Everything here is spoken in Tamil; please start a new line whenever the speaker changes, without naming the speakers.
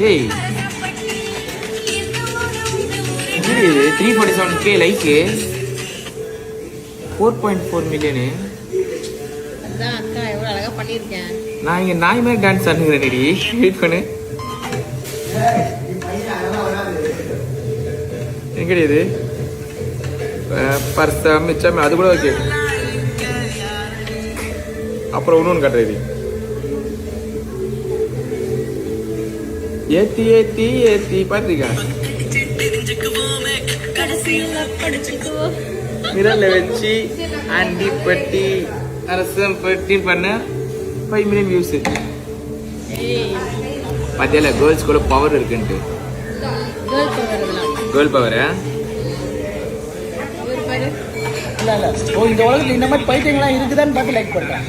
ஏய் 347k லைக் 4.4 மில்லியனு.
அதான் அக்கா எவ்வளவு அழகா பண்ணிருக்கேன்.
நான் இங்க நாய் மாதிரி டான்ஸ் ஆடுறேன். வெயிட் பண்ணு. எங்கடி இது பர்சம் மிச்சம் அது கூட ஓகே. அப்புறம் இன்னொன்று காட்டுறது ஏத்தி ஏத்தி ஏத்தி பாத்திரிக்கா மிரல்ல வச்சு ஆண்டி பட்டி அரசம் பட்டி பண்ண 5 மில்லியன் வியூஸ். பாத்தியால கேர்ள்ஸ் கூட பவர் இருக்குன்ட்டு. கேர்ள் பவரா?
இல்ல இல்ல இந்த உலகத்துல இந்த மாதிரி பைத்தியங்கள்லாம் இருக்குதான்னு பார்த்து லைக் பண்றேன்.